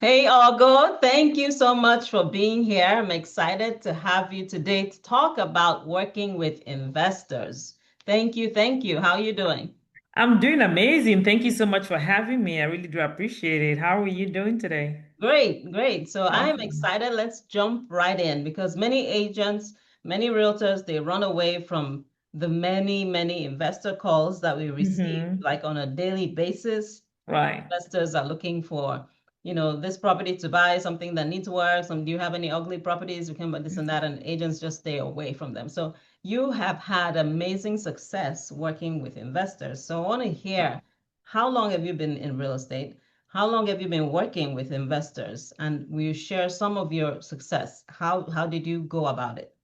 Hey, Ogo, thank you so much for being here. I'm excited to have you today to talk about working with investors. Thank you, thank you. How are you doing? I'm doing amazing. Thank you so much for having me. I really do appreciate it. How are you doing today? Great, great. So I'm Awesome. excited. Let's jump right in because many agents, many realtors, they run away from the many investor calls that we receive Hmm. like on a daily basis. Right. Investors are looking for, this property to buy, something that needs work. Do you have any ugly properties? We can buy this and that, and agents just stay away from them. So you have had amazing success working with investors. So I want to hear, how long have you been in real estate? How long have you been working with investors? And will you share some of your success? How did you go about it?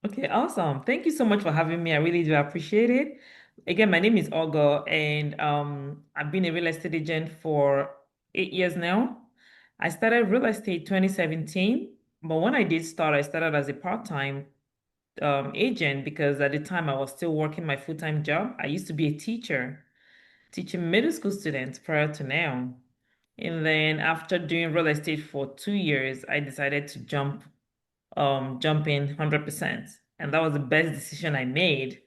Okay, awesome. Thank you so much for having me. I really do appreciate it. Again, my name is Ogo, and I've been a real estate agent for 8 years now. I started real estate 2017, but when I did start, I started as a part-time agent because at the time I was still working my full-time job. I used to be a teacher, teaching middle school students prior to now. And then after doing real estate for 2 years, I decided to jump in 100%. And that was the best decision I made.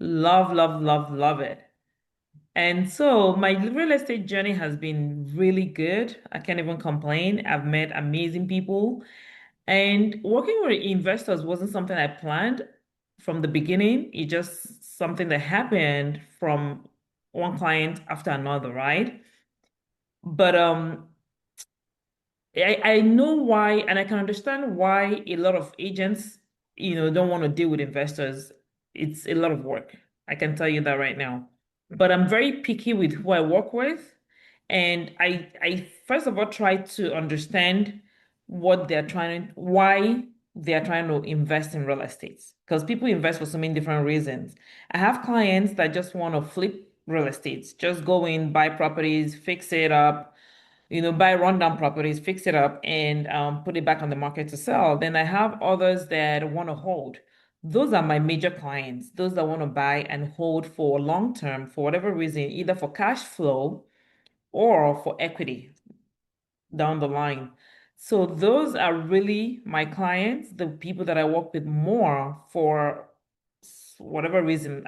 Love, love, love, love it. And so my real estate journey has been really good. I can't even complain. I've met amazing people. And working with investors wasn't something I planned from the beginning. It just something that happened from one client after another, right? But I know why, and I can understand why a lot of agents, don't want to deal with investors. It's a lot of work. I can tell you that right now. But I'm very picky with who I work with. And I first of all try to understand why they're trying to invest in real estate. Because people invest for so many different reasons. I have clients that just want to flip real estate, just go in, buy properties, fix it up, buy rundown properties, fix it up, and put it back on the market to sell. Then I have others that want to hold. Those are my major clients, those that want to buy and hold for long term for whatever reason, either for cash flow or for equity down the line. So those are really my clients, the people that I work with more for whatever reason.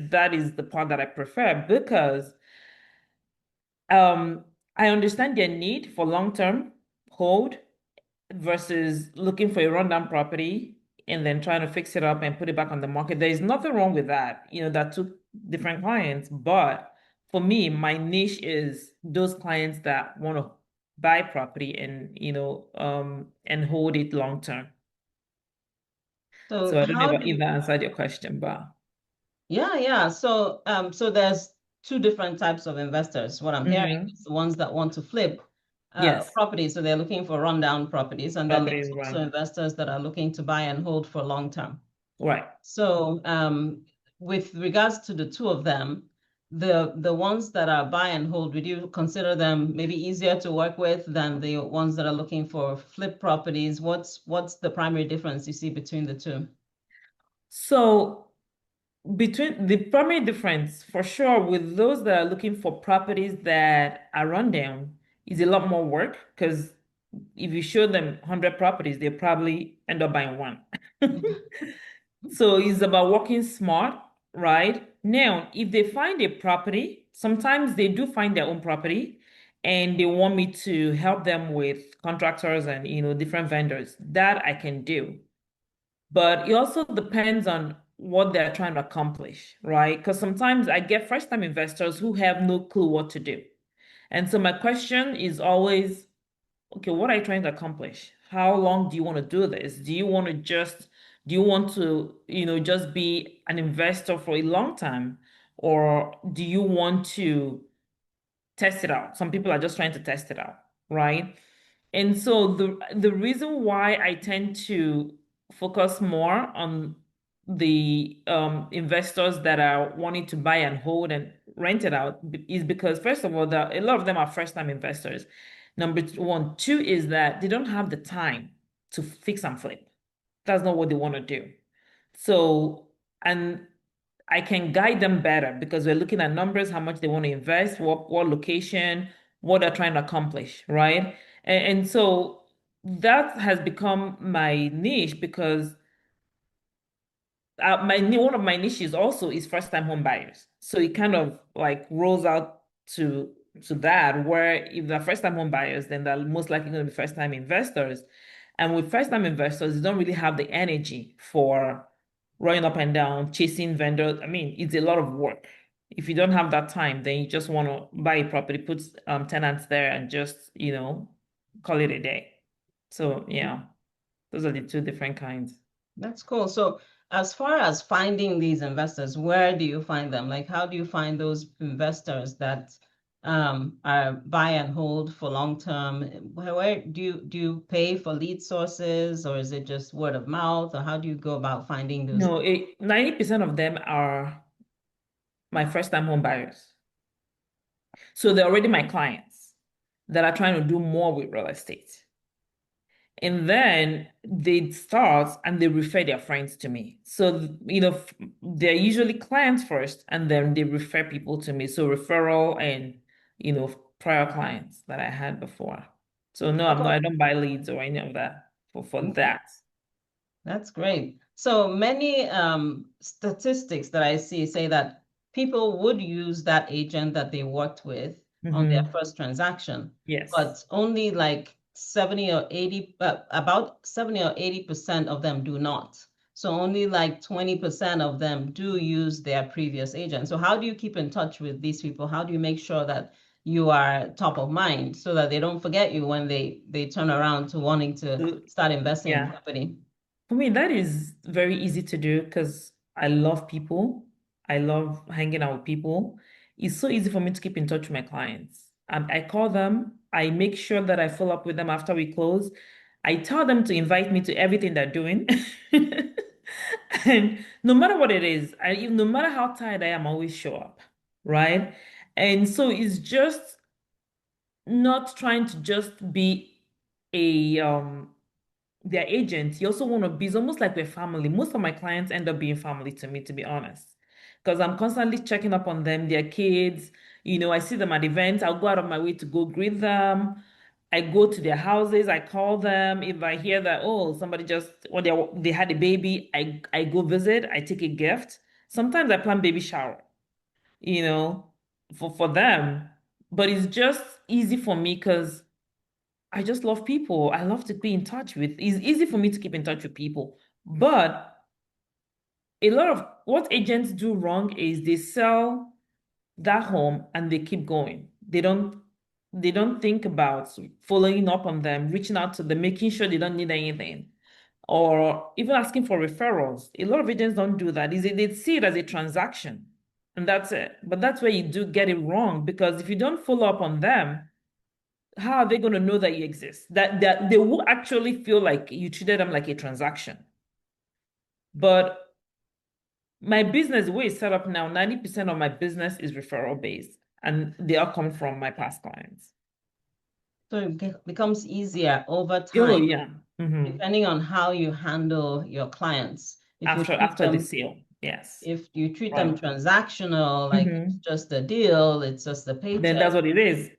That is the part that I prefer because um, I understand their need for long-term hold versus looking for a rundown property and then trying to fix it up and put it back on the market. There is nothing wrong with that. That took different clients. But for me, my niche is those clients that want to buy property and, and hold it long term. So So I don't know how do if that answered your question, but yeah. So there's two different types of investors. What I'm hearing mhm. is the ones that want to flip Yes, properties. So they're looking for rundown properties, and then property there's is also right. investors that are looking to buy and hold for long term. Right. So with regards to the two of them, the ones that are buy and hold, would you consider them maybe easier to work with than the ones that are looking for flip properties? What's the primary difference you see between the two? So between the primary difference, for sure, with those that are looking for properties that are run down, is a lot more work because if you show them 100 properties, they probably end up buying one. So it's about working smart, right? Now, if they find a property, sometimes they do find their own property and they want me to help them with contractors and different vendors. That I can do. But it also depends on what they're trying to accomplish, right? Because sometimes I get first-time investors who have no clue what to do. And so my question is always, okay, what are you trying to accomplish? How long do you want to do this? Do you want to, just be an investor for a long time? Or do you want to test it out? Some people are just trying to test it out, right? And so the reason why I tend to focus more on the investors that are wanting to buy and hold and rent it out is because first of all, a lot of them are first-time investors. Number one, two is that they don't have the time to fix and flip. That's not what they want to do. So, and I can guide them better because we're looking at numbers, how much they want to invest, what location, what they're trying to accomplish, right? And so that has become my niche because one of my niches also is first time home buyers. So it kind of like rolls out to that where if they're first time home buyers, then they're most likely going to be first time investors. And with first time investors, you don't really have the energy for running up and down, chasing vendors. I mean, it's a lot of work. If you don't have that time, then you just want to buy a property, put tenants there and just, call it a day. So yeah, those are the two different kinds. That's cool. So, as far as finding these investors, where do you find them? Like, how do you find those investors that are buy and hold for long term? Where do you pay for lead sources, or is it just word of mouth, or how do you go about finding those? No, 90% of them are my first time home buyers. So they're already my clients that are trying to do more with real estate. And then they start and they refer their friends to me. So, they're usually clients first and then they refer people to me. So referral and, prior clients that I had before. So no, I don't buy leads or any of that for Okay. that. That's great. So many statistics that I see say that people would use that agent that they worked with on their Hmm. first transaction, Yes. but only like 70 or 80, about 70 or 80% of them do not. So only like 20% of them do use their previous agent. So how do you keep in touch with these people? How do you make sure that you are top of mind so that they don't forget you when they turn around to wanting to So, start investing in yeah. property? For me, that is very easy to do because I love people. I love hanging out with people. It's so easy for me to keep in touch with my clients. I call them. I make sure that I follow up with them after we close. I tell them to invite me to everything they're doing. And no matter what it is, no matter how tired I am, I always show up, right? And so it's just not trying to just be a their agent. You also want to be, it's almost like we're family. Most of my clients end up being family to me, to be honest, because I'm constantly checking up on them, their kids. I see them at events. I'll go out of my way to go greet them. I go to their houses. I call them. If I hear that, oh, somebody just, or they had a baby, I go visit. I take a gift. Sometimes I plan baby shower, you know, for them. But it's just easy for me because I just love people. I love to be in touch with. It's easy for me to keep in touch with people. But a lot of what agents do wrong is they sell that home and they keep going. They don't think about following up on them, reaching out to them, making sure they don't need anything, or even asking for referrals. A lot of agents don't do that. Is they see it as a transaction, and that's it. But that's where you do get it wrong because if you don't follow up on them, how are they going to know that you exist? That they will actually feel like you treated them like a transaction. But my business, the way it's set up now, 90% of my business is referral based, and they all come from my past clients. So it becomes easier over Oh, time, yeah. depending on how you handle your clients. If you treat After the them, sale. Yes. if you treat them Right. transactional, like it's Hmm. just a deal, it's just a Then paycheck. that's what it is.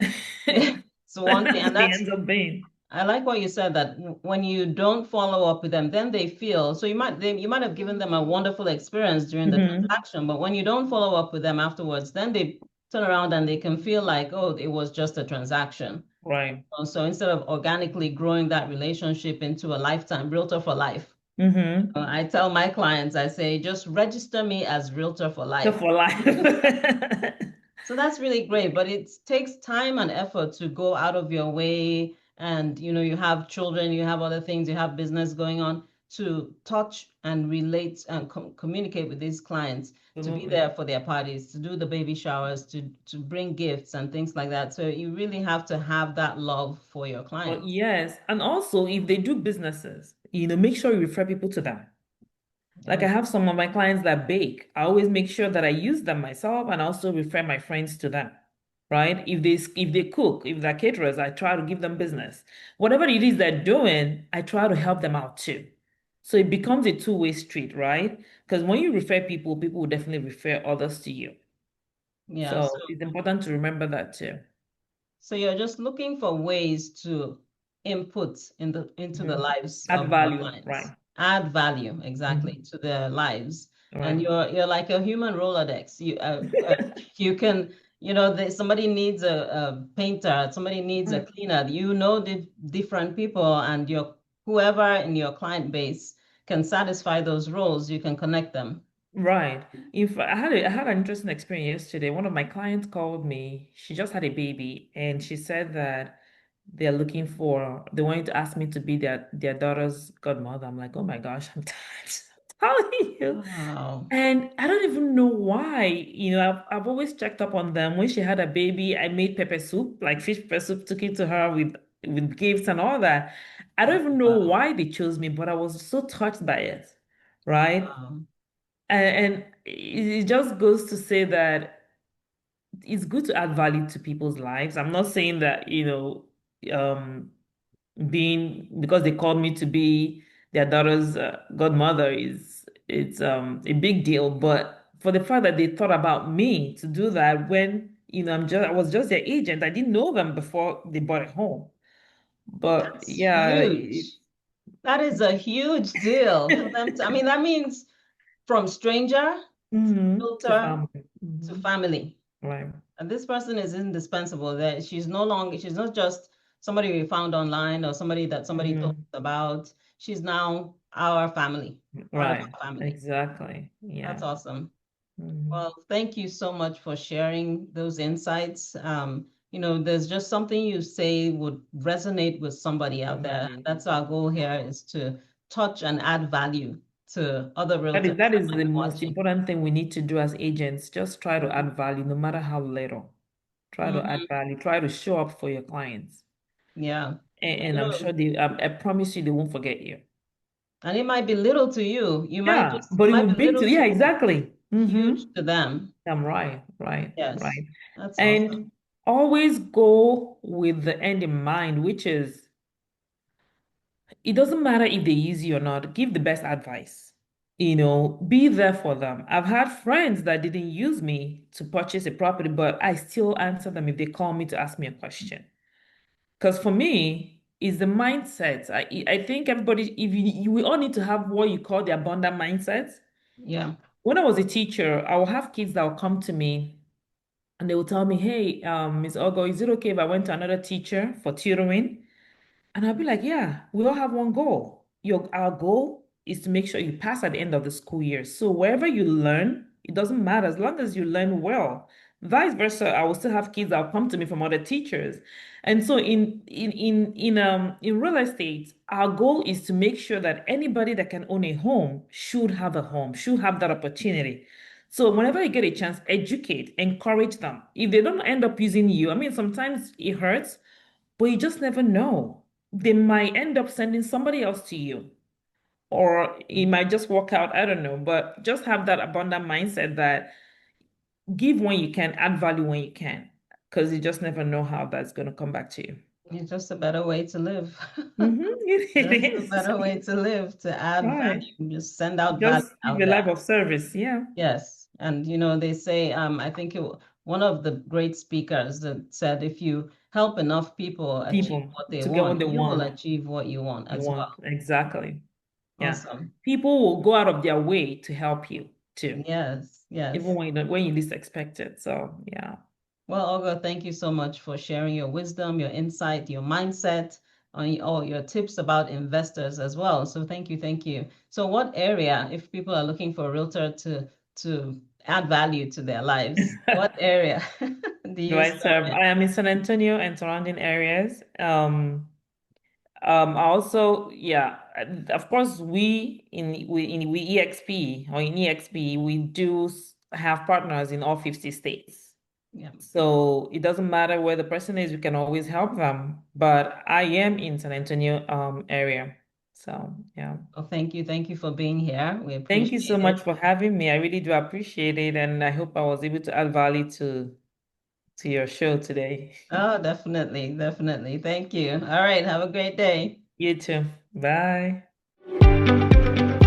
So one thing, That's and what it that's ends up being. I like what you said that when you don't follow up with them, then they feel so you might have given them a wonderful experience during the Hmm. transaction, but when you don't follow up with them afterwards, then they turn around and they can feel like, oh, it was just a transaction. Right. So instead of organically growing that relationship into a lifetime realtor for life, Hmm. I tell my clients, I say, just register me as realtor for So life. for life. So that's really great, but it takes time and effort to go out of your way. And you have children, you have other things, you have business going on to touch and relate and communicate with these clients, to be Absolutely. there for their parties, to do the baby showers, to bring gifts and things like that. So you really have to have that love for your Well, clients. yes. And also, if they do businesses, make sure you refer people to them. Like I Yeah. have some of my clients that bake. I always make sure that I use them myself and also refer my friends to them. Right? If they cook, if they're caterers, I try to give them business. Whatever it is they're doing, I try to help them out too. So it becomes a two-way street, right? Because when you refer people, people will definitely refer others to you. Yeah. So it's important to remember that too. So you're just looking for ways to input into the Hmm. lives Add of your value, right? clients. Add value Hmm. exactly to their lives. And Right. you're like a human Rolodex. You can, somebody needs a painter, somebody needs a Right. cleaner. You know the different people, and your whoever in your client base can satisfy those roles, you can connect them. Right. If I had an interesting experience yesterday. One of my clients called me. She just had a baby, and she said that they wanted to ask me to be their daughter's godmother. I'm like, oh my gosh, I'm tired. I'm telling you. Wow. And I don't even know why. I've always checked up on them. When she had a baby, I made pepper soup, like fish pepper soup, took it to her with gifts and all that. I don't even know Wow. why they chose me, but I was so touched by it, right? Wow. And it just goes to say that it's good to add value to people's lives. I'm not saying that, um, being because they called me to be their daughter's godmother is it's a big deal. But for the fact that they thought about me to do that when, I was just their agent. I didn't know them before they bought a home. But That's yeah, huge. That is a huge deal for them to, I mean, that means from stranger, to filter family. to family. Right. And this person is indispensable. That she's no longer, she's not just somebody we found online or somebody that somebody told us Mhm. about. She's now our family, part of Right. our family. Exactly. That's Yeah. awesome. Mhm. Well, thank you so much for sharing those insights. There's just something you say would resonate with somebody out there. Somebody. That's our goal here, is to touch and add value to other That is realtors that that is might the be most watching. important thing we need to do as agents. Just try to add value, no matter how little. Try to add Mhm. value. Try to show up for your clients, Yeah. and I'm sure I promise you, they won't forget you. And it might be little to you. Yeah, It but it might will be big little to to yeah, you, exactly. huge to them. I'm right, right, Yes. right. That's awesome. And always go with the end in mind, which is it doesn't matter if they use you or not, give the best advice. Be there for them. I've had friends that didn't use me to purchase a property, but I still answer them if they call me to ask me a question. Because for me, it's the mindset. I think everybody, if we all need to have what you call the abundant mindset. Yeah. When I was a teacher, I will have kids that will come to me and they will tell me, hey, Miss Ogo, is it okay if I went to another teacher for tutoring? And I'll be like, yeah, we all have one goal. Our goal is to make sure you pass at the end of the school year. So wherever you learn, it doesn't matter as long as you learn well. Vice versa, I will still have kids that will come to me from other teachers. And so in real estate, our goal is to make sure that anybody that can own a home should have a home, should have that opportunity. So whenever you get a chance, educate, encourage them. If they don't end up using you, I mean, sometimes it hurts, but you just never know. They might end up sending somebody else to you, or it might just work out. I don't know. But just have that abundant mindset that give when you can, add value when you can, because you just never know how that's going to come back to you. It's just a better way to live. It Just a is. better way to live, to add Right. value, just send out value Just live out a life there. of service. Yeah. Yes. And they say, I think one of the great speakers that said, if you help enough people achieve People what they to get what want, they you will want. achieve what you want You as want. well. Exactly. Yeah. Awesome. People will go out of their way to help you too, Yes, even yes. when you least expect it. So yeah. Well, Olga, thank you so much for sharing your wisdom, your insight, your mindset, on all your tips about investors as well. So thank you, thank you. So what area, if people are looking for a realtor to add value to their lives, what area do Do you I serve serve? in? I am in San Antonio and surrounding areas. I also, yeah, of course, we EXP or in EXP, we do have partners in all 50 states. Yeah. So it doesn't matter where the person is, we can always help them. But I am in San Antonio area. So yeah. Well, thank you for being here. We Thank you so appreciate much it. for having me. I really do appreciate it, and I hope I was able to add value to your show today. Oh, definitely, definitely. Thank you. All right, have a great day. You too. Bye.